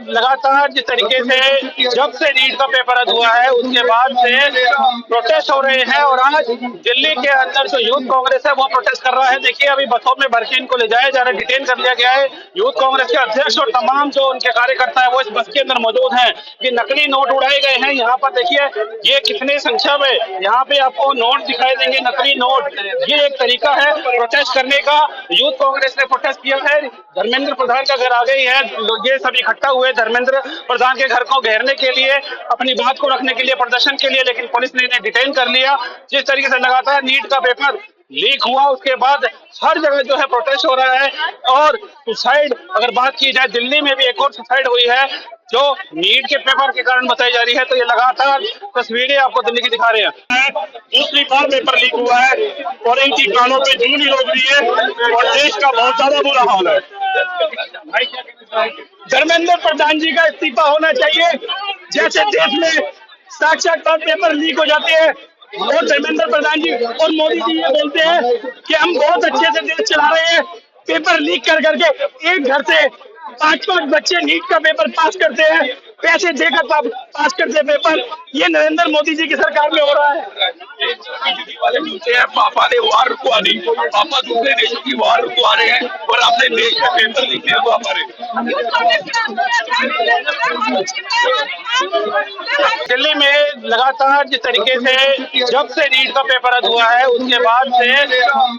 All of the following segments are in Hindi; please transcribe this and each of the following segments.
लगातार जिस तरीके से जब से नीट का पेपर रद्द हुआ है उसके बाद से प्रोटेस्ट हो रहे हैं और आज दिल्ली के अंदर जो यूथ कांग्रेस है वो प्रोटेस्ट कर रहा है। देखिए अभी बसों में भर के इनको ले जाया जा रहा है, डिटेन कर लिया गया है। यूथ कांग्रेस के अध्यक्ष और तमाम जो उनके कार्यकर्ता है वो इस बस के अंदर मौजूद हैं। ये नकली नोट उड़ाए गए हैं। यहाँ पर देखिए ये कितने संख्या में यहाँ पे आपको नोट दिखाई देंगे, नकली नोट। ये एक तरीका है प्रोटेस्ट करने का। यूथ कांग्रेस ने प्रोटेस्ट किया है। धर्मेंद्र प्रधान का घर आ गई है, ये सब इकट्ठा हुए धर्मेंद्र प्रधान के घर को घेरने के लिए, अपनी बात को रखने के लिए, प्रदर्शन के लिए, लेकिन पुलिस ने इन्हें डिटेन कर लिया। जिस तरीके से लगातार नीट का पेपर लीक हुआ उसके बाद हर जगह जो है प्रोटेस्ट हो रहा है। और सुसाइड अगर बात की जाए, दिल्ली में भी एक और सुसाइड हुई है जो नीट के पेपर के कारण बताई जा रही है। तो ये लगातार तस्वीरें आपको दिल्ली की दिखा रहे हैं। दूसरी बार पेपर लीक हुआ है और इनकी कानों पे जून ही रोक रही है और देश का बहुत ज्यादा बुरा हाल है। धर्मेंद्र प्रधान जी का इस्तीफा होना चाहिए। जैसे देश में साक्षात्कार पेपर लीक हो जाते हैं और धर्मेंद्र प्रधान जी और मोदी जी ये बोलते हैं कि हम बहुत अच्छे से देश चला रहे हैं, पेपर लीक कर करके एक घर से 5-5 बच्चे नीट का पेपर पास करते हैं, पैसे देकर पास करते हैं पेपर। ये नरेंद्र मोदी जी की सरकार में हो रहा है। पापा ने वार रुकवा दी, पापा दूसरे देशों की वार रुकवा रहे हैं और अपने देश का पेपर लिखते हैं पापा ने। दिल्ली में लगातार जिस तरीके से जब से नीट का पेपर रद्द हुआ है उसके बाद से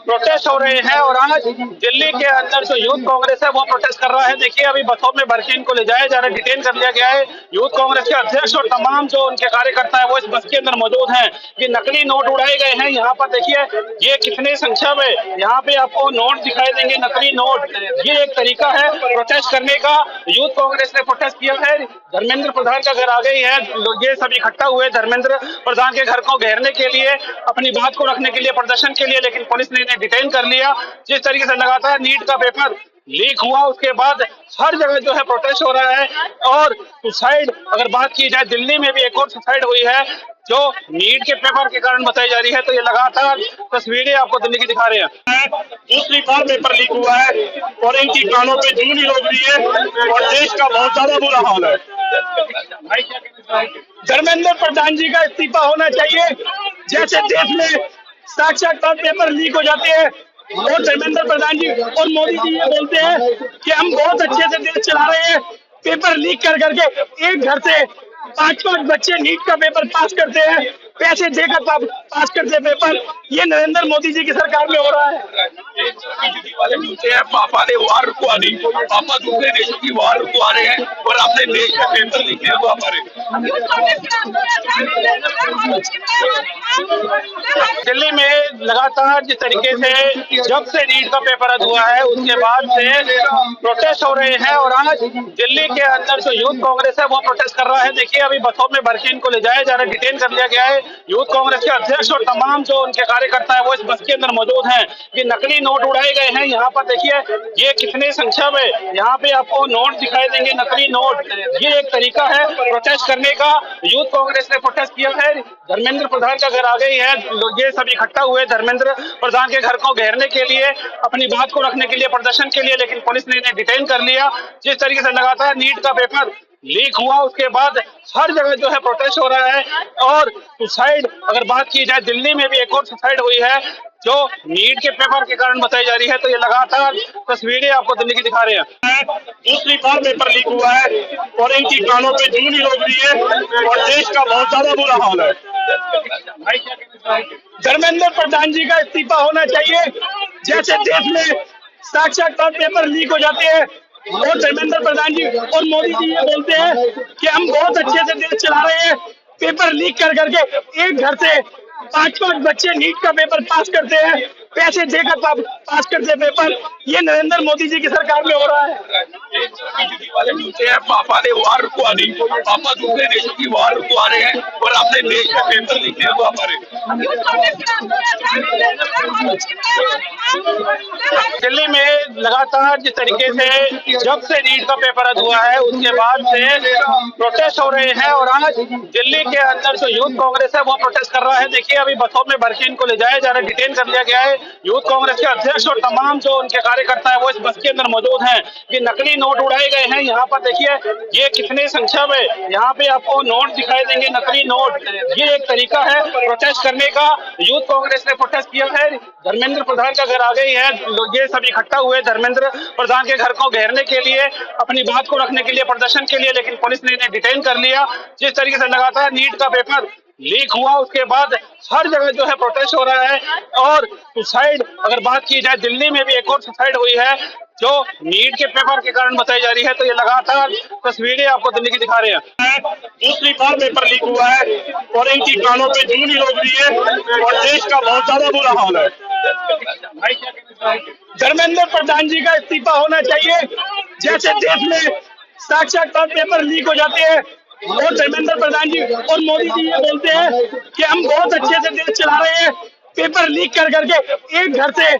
प्रोटेस्ट हो रहे हैं और आज दिल्ली के अंदर जो यूथ कांग्रेस है वो प्रोटेस्ट कर रहा है। देखिए अभी बसों में भर के इनको ले जाया जा रहा है, डिटेन कर लिया गया है। यूथ कांग्रेस के अध्यक्ष और तमाम जो उनके कार्यकर्ता है वो इस बस के अंदर मौजूद हैं। ये नकली नोट उड़ाए गए हैं। यहाँ पर देखिए ये कितने संख्या में यहाँ पे आपको नोट दिखाई देंगे, नकली नोट। ये एक तरीका है प्रोटेस्ट करने का। यूथ कांग्रेस ने प्रोटेस्ट किया है। धर्मेंद्र प्रधान का घर आ गई है, ये सब इकट्ठा हुए धर्मेंद्र प्रधान के घर को घेरने के लिए, अपनी बात को रखने के लिए, प्रदर्शन के लिए, लेकिन पुलिस ने इन्हें डिटेन कर लिया। जिस तरीके से लगातार नीट का पेपर लीक हुआ उसके बाद हर जगह जो है प्रोटेस्ट हो रहा है। और सुसाइड अगर बात की जाए, दिल्ली में भी एक और सुसाइड हुई है जो नीट के पेपर के कारण बताई जा रही है। तो ये लगातार तस्वीरें आपको दिल्ली की दिखा रहे हैं। दूसरी बार पेपर लीक हुआ है और इनकी कानों पे जून ही रोक रही है और देश का बहुत ज्यादा बुरा हाल है। धर्मेंद्र प्रधान जी का इस्तीफा होना चाहिए। जैसे देश में साक्षात्कार पेपर लीक हो जाते हैं और धर्मेंद्र प्रधान जी और मोदी जी ये बोलते हैं कि हम बहुत अच्छे से देश चला रहे हैं, पेपर लीक कर करके एक घर से 5-5 बच्चे नीट का पेपर पास करते हैं, पैसे देकर पास करते हैं पेपर। ये नरेंद्र मोदी जी की सरकार में हो रहा है। पापा ने वार रुकवा दी, पापा दूसरे देशों की वार रुकवा रहे हैं और अपने देश का पेपर लिखते हैं पापा ने। दिल्ली में लगातार जिस तरीके से जब से नीट का पेपर रद्द हुआ है उसके बाद से प्रोटेस्ट हो रहे हैं और आज दिल्ली के अंदर जो यूथ कांग्रेस है वो प्रोटेस्ट कर रहा है। देखिए अभी बसों में भर के इनको ले जाया जा रहा है, डिटेन कर लिया गया है। यूथ कांग्रेस के अध्यक्ष और तमाम जो उनके कार्यकर्ता है वो इस बस के अंदर मौजूद हैं। ये नकली नोट उड़ाए गए हैं। यहाँ पर देखिए ये कितने संख्या में यहाँ पे आपको नोट दिखाई देंगे, नकली नोट। ये एक तरीका है प्रोटेस्ट करने का। यूथ कांग्रेस ने प्रोटेस्ट किया है। धर्मेंद्र प्रधान का घर आ गई है, ये सब इकट्ठा हुए धर्मेंद्र प्रधान के घर को घेरने के लिए, अपनी बात को रखने के लिए, प्रदर्शन के लिए, लेकिन पुलिस ने इन्हें डिटेन कर लिया। जिस तरीके से लगातार नीट का पेपर लीक हुआ उसके बाद हर जगह जो है प्रोटेस्ट हो रहा है। और सुसाइड अगर बात की जाए, दिल्ली में भी एक और सुसाइड हुई है जो नीट के पेपर के कारण बताई जा रही है। तो ये लगातार तस्वीरें आपको दिल्ली की दिखा रहे हैं। दूसरी बार पेपर लीक हुआ है और इनकी कानों पे जून ही रोक रही है और देश का बहुत ज्यादा बुरा हाल है। धर्मेंद्र प्रधान जी का इस्तीफा होना चाहिए। जैसे देश में साक्षात्कार पेपर लीक हो जाते हैं और धर्मेंद्र प्रधान जी और मोदी जी ये बोलते हैं कि हम बहुत अच्छे से देश चला रहे हैं, पेपर लीक कर करके एक घर से 5-5 बच्चे नीट का पेपर पास करते हैं, पैसे देकर पास करते हैं पेपर। ये नरेंद्र मोदी जी की सरकार में हो रहा है। पापा ने वार रुकवा दी, पापा दूसरे देशों की वार रुकवा रहे हैं और अपने देश का पेपर लिखते हैं पापा ने। दिल्ली में लगातार जिस तरीके से जब से नीट का पेपर रद्द हुआ है उसके बाद से प्रोटेस्ट हो रहे हैं और आज दिल्ली के अंदर जो यूथ कांग्रेस है वो प्रोटेस्ट कर रहा है। देखिए अभी बसों में भर के इनको ले जाया जा रहा है, डिटेन कर लिया गया है। यूथ कांग्रेस के अध्यक्ष और तमाम जो उनके कार्यकर्ता है वो इस बस के अंदर मौजूद हैं। ये नकली नोट उड़ाए गए हैं। यहाँ पर देखिए ये कितने संख्या में यहाँ पे आपको नोट दिखाई देंगे, नकली नोट। ये एक तरीका है प्रोटेस्ट करने का। यूथ कांग्रेस ने प्रोटेस्ट किया है। धर्मेंद्र प्रधान का घर आ गई है, ये सब इकट्ठा हुए धर्मेंद्र प्रधान के घर को घेरने के लिए, अपनी बात को रखने के लिए, प्रदर्शन के लिए, लेकिन पुलिस ने इन्हें डिटेन कर लिया। जिस तरीके से लगातार नीट का पेपर लीक हुआ उसके बाद हर जगह जो है प्रोटेस्ट हो रहा है। और सुसाइड अगर बात की जाए, दिल्ली में भी एक और सुसाइड हुई है जो नीट के पेपर के कारण बताई जा रही है। तो ये लगातार तस्वीरें आपको दिल्ली की दिखा रहे हैं। दूसरी बार पेपर लीक हुआ है और इनकी कानों पे जूं नहीं रोक रही है और देश का बहुत ज्यादा बुरा हाल है। धर्मेंद्र प्रधान जी का इस्तीफा होना चाहिए। जैसे देश में साक्षात्कार पेपर लीक हो जाते हैं और धर्मेंद्र प्रधान जी और मोदी जी ये बोलते हैं कि हम बहुत अच्छे से देश चला रहे हैं, पेपर लीक कर करके एक घर से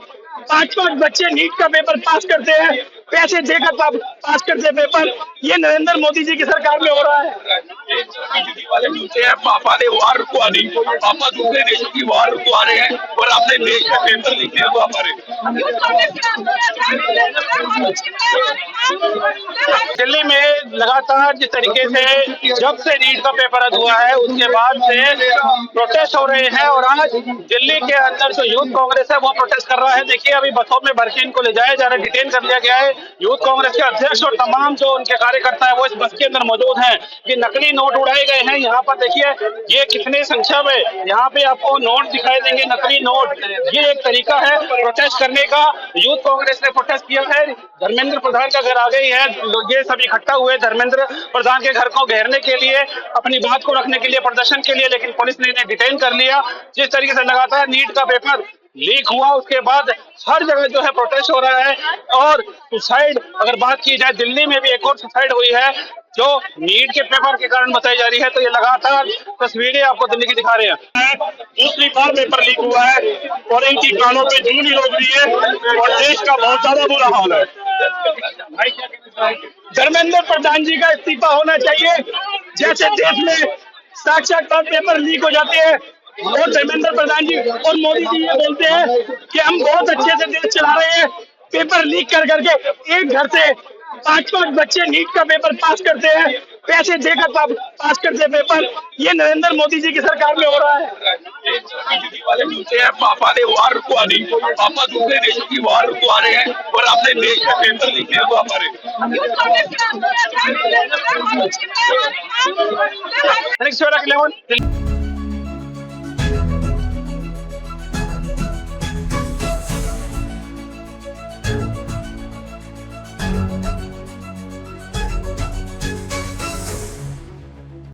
5-5 बच्चे नीट का पेपर पास करते हैं, पैसे देकर पास करते हैं पेपर। ये नरेंद्र मोदी जी की सरकार में हो रहा है। बीजेपी वाले बोलते हैं पापा ने वार रुकवा दी, पापा दूसरे देशों की वार रुकवा रहे हैं और अपने देश में पेपर लिखते हैं पापा ने। दिल्ली में लगातार जिस तरीके से जब से नीट का पेपर रद्द हुआ है उसके बाद से प्रोटेस्ट हो रहे हैं और आज दिल्ली के अंदर जो यूथ कांग्रेस है वो प्रोटेस्ट कर रहा है। देखिए अभी बसों में भर के इनको ले जाया जा रहा है, डिटेन कर लिया गया है। यूथ कांग्रेस के अध्यक्ष और तमाम जो उनके कार्यकर्ता है वो इस बस के अंदर मौजूद हैं। ये नकली नोट उड़ाए गए हैं। यहाँ पर देखिए ये कितने संख्या में यहाँ पे आपको नोट दिखाई देंगे, नकली नोट। ये एक तरीका है प्रोटेस्ट करने का। यूथ कांग्रेस ने प्रोटेस्ट किया है। धर्मेंद्र प्रधान का घर आ गई है, ये सब इकट्ठा हुए धर्मेंद्र प्रधान के घर को घेरने के लिए, अपनी बात को रखने के लिए, प्रदर्शन के लिए, लेकिन पुलिस ने इन्हें डिटेन कर लिया। जिस तरीके से लगातार नीट का पेपर लीक हुआ उसके बाद हर जगह जो है प्रोटेस्ट हो रहा है। और सुसाइड अगर बात की जाए, दिल्ली में भी एक और सुसाइड हुई है जो नीट के पेपर के कारण बताई जा रही है। तो ये लगातार तस्वीरें आपको दिल्ली की दिखा रहे हैं। दूसरी बार पेपर लीक हुआ है और इनकी कानों पे जूं नहीं रोक रही है और देश का बहुत ज्यादा बुरा हाल है। धर्मेंद्र प्रधान जी का इस्तीफा होना चाहिए। जैसे देश में साक्षात्कार पेपर लीक हो जाते हैं और धर्मेंद्र प्रधान जी और मोदी जी ये बोलते हैं कि हम बहुत अच्छे से देश चला रहे हैं, पेपर लीक कर करके एक घर से 5-5 बच्चे नीट का पेपर पास करते हैं, पैसे देकर पास करते हैं पेपर। ये नरेंद्र मोदी जी की सरकार में हो रहा है। बीजेपी वाले बोलते हैं पापा ने वार रुकवा दी, पापा दूसरे देशों की वार रुकवा रहे हैं और अपने देश में पेपर लिखते हैं पापा ने। नेक्स्ट